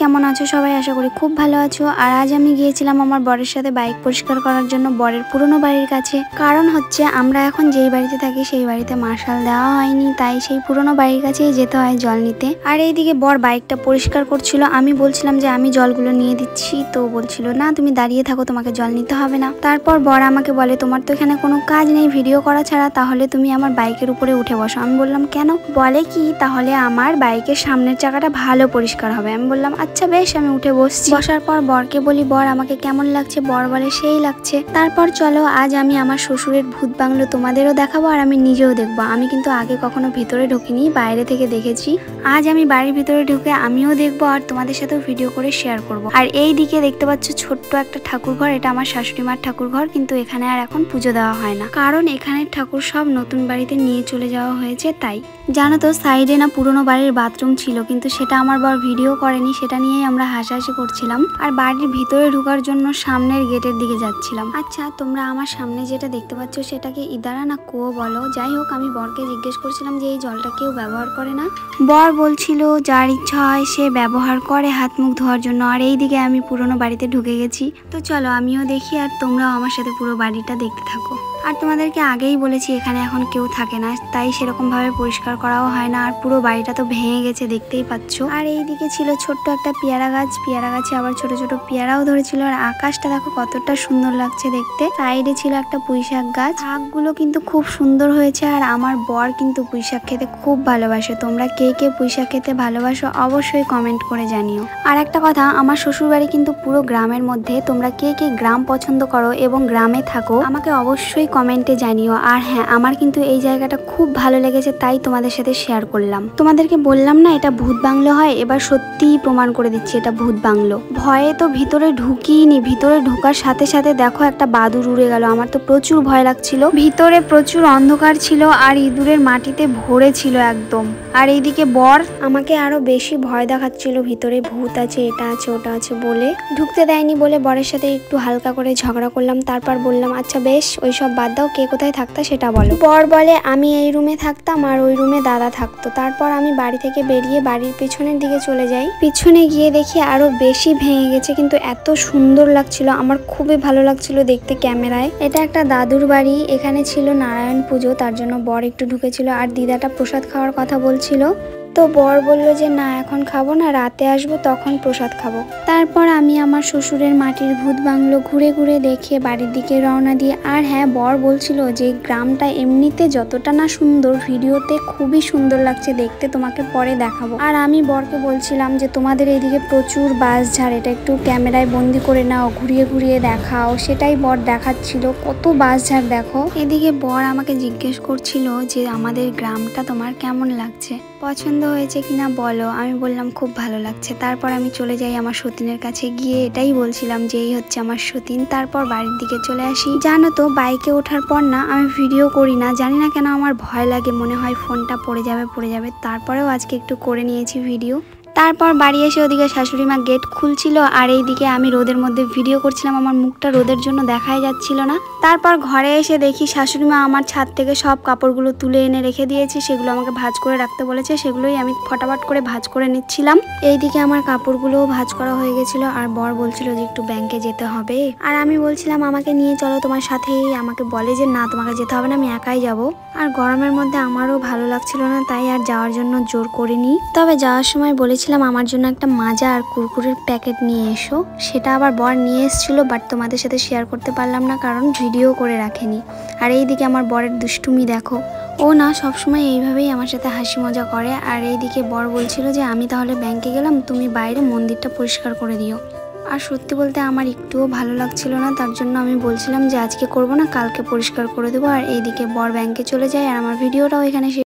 কেমন আছো সবাই? আশা করি খুব ভালো আছো। আর আজ আমি গিয়েছিলাম আমার বরের সাথে বাইক পরিষ্কার করার জন্য বরের পুরনো বাড়ির কাছে। কারণ হচ্ছে আমরা এখন যেই বাড়িতে থাকি সেই বাড়িতে মার্শাল দেওয়া হয়নি, তাই সেই পুরনো বাড়ির কাছেই যেতে হয় জল নিতে। আর এইদিকে বর বাইকটা পরিষ্কার করছিল, আমি বলছিলাম যে আমি জলগুলো নিয়ে দিচ্ছি, তো বলছিল না তুমি দাঁড়িয়ে থাকো, তোমাকে জল নিতে হবে না। তারপর বর আমাকে বলে তোমার তো এখানে কোনো কাজ নেই ভিডিও করা ছাড়া, তাহলে তুমি আমার বাইকের উপরে উঠে বসো। আমি বললাম কেন? বলে কি তাহলে আমার বাইকের সামনের চাকাটা ভালো পরিষ্কার হবে। আমি বললাম আচ্ছা বেশ, আমি উঠে বসছি। বসার পর বরকে বলি বর আমাকে কেমন লাগছে? বর বলে সেই লাগছে। তারপর চলো আজ আমি আমার শ্বশুরের ভূত বাংলো তোমাদেরও দেখাবো আর আমি নিজেও দেখবো। আমি কিন্তু আগে কখনো ভিতরে ঢুকিনি, বাইরে থেকে দেখেছি। আজ আমি বাড়ির ভিতরে ঢুকে আমিও দেখবো আর তোমাদের সাথেও ভিডিও করে শেয়ার করব। আর এই দিকে দেখতে পাচ্ছ ছোট্ট একটা ঠাকুর ঘর, এটা আমার শাশুড়ি মার ঠাকুর ঘর, কিন্তু এখানে আর এখন পুজো দেওয়া হয় না, কারণ এখানে ঠাকুর সব নতুন বাড়িতে নিয়ে চলে যাওয়া হয়েছে। তাই জানো তো সাইডে না পুরনো বাড়ির বাথরুম ছিল, কিন্তু সেটা আমার বর ভিডিও করেনি, সেটা নিয়েই আমরা হাসাহাসি করছিলাম। আর বাড়ির ভিতরে ঢোকার জন্য সামনের গেটের দিকে যাচ্ছিলাম। আচ্ছা তোমরা আমার সামনে যেটা দেখতে পাচ্ছ সেটাকে ইদারা না কুয়ো বলো। যাই হোক, আমি বরকে জিজ্ঞেস করছিলাম যে এই জলটা কেউ ব্যবহার করে না। বর বলছিল যার ইচ্ছা হয় সে ব্যবহার করে হাত মুখ ধোয়ার জন্য। আর এই দিকে আমি পুরনো বাড়িতে ঢুকে গেছি, তো চলো আমিও দেখি আর তোমরাও আমার সাথে পুরো বাড়িটা দেখতে থাকো। আর তোমাদেরকে আগেই বলেছি এখানে এখন কেউ থাকে না, তাই সেরকম ভাবে পরিষ্কার করাও হয় না। আর পুরো বাড়িটা তো ভেঙে গেছে দেখতেই পাচ্ছ। আর এইদিকে ছিল ছোট্ট একটা পেয়ারা গাছ, পেয়ারা গাছে আবার ছোট ছোট পেয়ারাও ধরেছিল। আর আকাশটা দেখো কতটা সুন্দর লাগছে দেখতে। সাইডে ছিল একটা পুঁইশাক গাছ, শাকগুলো কিন্তু খুব সুন্দর হয়েছে। আর আমার বর কিন্তু পুঁইশাক খেতে খুব ভালোবাসে। তোমরা কে কে পুঁইশাক খেতে ভালোবাসো অবশ্যই কমেন্ট করে জানিও। আর একটা কথা, আমার শ্বশুর বাড়ি কিন্তু পুরো গ্রামের মধ্যে। তোমরা কে কে গ্রাম পছন্দ করো এবং গ্রামে থাকো আমাকে অবশ্যই কমেন্টে জানিও। আর হ্যাঁ, আমার কিন্তু এই জায়গাটা খুব ভালো লেগেছে, তাই তোমাদের সাথে শেয়ার করলাম। তোমাদেরকে বললাম না এটা ভূত বাংলো হয়, এবার সত্যিই প্রমাণ করে দিচ্ছি এটা ভূত বাংলো। ভয়ে তো ভিতরে ঢুকিনি, ভিতরে ঢোকার সাথে সাথে দেখো একটা বাদুর উড়ে গেল। আমার তো প্রচুর ভয় লাগছিল, ভিতরে প্রচুর অন্ধকার ছিল আর ইঁদুরের মাটিতে ভরে ছিল একদম। আর এইদিকে বর আমাকে আরো বেশি ভয় দেখাচ্ছিল, ভিতরে ভূত আছে, এটা আছে ওটা আছে বলে। ঢুকতে দেয়নি বলে বরের সাথে একটু হালকা করে ঝগড়া করলাম। তারপর বললাম আচ্ছা বেশ, ওইসব বাদ দাও, কে কোথায় থাকতা সেটা বলো। বর বলে আমি এই রুমে থাকতাম আর ওই রুমে দাদা থাকতো। তারপর আমি বাড়ি থেকে বেরিয়ে বাড়ির পেছনের দিকে চলে যাই। পিছনে গিয়ে দেখি আরো বেশি ভেঙে গেছে, কিন্তু এত সুন্দর লাগছিল, আমার খুবই ভালো লাগছিল দেখতে ক্যামেরায়। এটা একটা দাদুর বাড়ি, এখানে ছিল নারায়ণ পুজো, তার জন্য বর একটু ঢুকেছিল। আর দিদাটা প্রসাদ খাওয়ার কথা বলছিল, তো বর বললো যে না এখন খাবো না, রাতে আসবো তখন প্রসাদ খাবো। তারপর আমি আমার শ্বশুরের মাটির ভূত বাংলো ঘুরে ঘুরে দেখে বাড়ির দিকে রওনা দিয়ে। আর হ্যাঁ, বর বলছিল যে গ্রামটা এমনিতে যতটা না সুন্দর, ভিডিওতে খুবই সুন্দর লাগছে দেখতে, তোমাকে পরে দেখাবো। আর আমি বরকে বলছিলাম যে তোমাদের এইদিকে প্রচুর বাঁশঝাড়, এটা একটু ক্যামেরায় বন্দি করে নাও, ঘুরিয়ে ঘুরিয়ে দেখাও। সেটাই বর দেখাচ্ছিল, কত বাঁশঝাড় দেখো। এদিকে বর আমাকে জিজ্ঞেস করছিল যে আমাদের গ্রামটা তোমার কেমন লাগছে, পছন্দ হয়েছে কিনা বলো। আমি বললাম খুব ভালো লাগছে। তারপর আমি চলে যাই আমার সতীনের কাছে, গিয়ে এটাই বলছিলাম যে এই হচ্ছে আমার সতীন। তারপর বাড়ির দিকে চলে আসি। জানো তো বাইকে ওঠার পর না আমি ভিডিও করি না, জানি না কেন আমার ভয় লাগে, মনে হয় ফোনটা পড়ে যাবে। তারপরেও আজকে একটু করে নিয়েছি ভিডিও। তারপর বাড়ি এসে ওদিকে শাশুড়ি মা গেট খুলছিল আর এইদিকে আমি রোদের মধ্যে ভিডিও করছিলাম, আমার মুখটা রোদের জন্য দেখাই যাচ্ছিল না। তারপর ঘরে এসে দেখি শাশুড়ি মা আমার ছাদ থেকে সব কাপড়গুলো তুলে এনে রেখে দিয়েছি, সেগুলো আমাকে ভাঁজ করে রাখতে বলেছে, সেগুলোই আমি ফটাফট করে ভাঁজ করে নিচ্ছিলাম। এইদিকে আমার কাপড়গুলোও ভাঁজ করা হয়ে গেছিল। আর বর বলছিল যে একটু ব্যাংকে যেতে হবে, আর আমি বলছিলাম আমাকে নিয়ে চলো তোমার সাথেই। আমাকে বলে যে না তোমাকে যেতে হবে না, আমি একাই যাব। আর গরমের মধ্যে আমারও ভালো লাগছিল না, তাই আর যাওয়ার জন্য জোর করিনি। তবে যাওয়ার সময় বলেছিলাম আমার জন্য একটা মাজা আর কুরকুরের প্যাকেট নিয়ে এসো, সেটা আবার বর নিয়ে এসেছিল, বাট তোমাদের সাথে শেয়ার করতে পারলাম না কারণ ভিডিও করে রাখেনি। আর এইদিকে আমার বরের দুষ্টুমি দেখো, ও না সবসময় এইভাবেই আমার সাথে হাসি মজা করে। আর এইদিকে বর বলছিল যে আমি তাহলে ব্যাংকে গেলাম, তুমি বাইরে মন্দিরটা পরিষ্কার করে দিও। আর সত্যি বলতে আমার একটুও ভালো লাগছিল না, তার জন্য আমি বলছিলাম যে আজকে করব না, কালকে পরিষ্কার করে দেবো। আর এইদিকে বর ব্যাংকে চলে যায় আর আমার ভিডিওটাও এখানে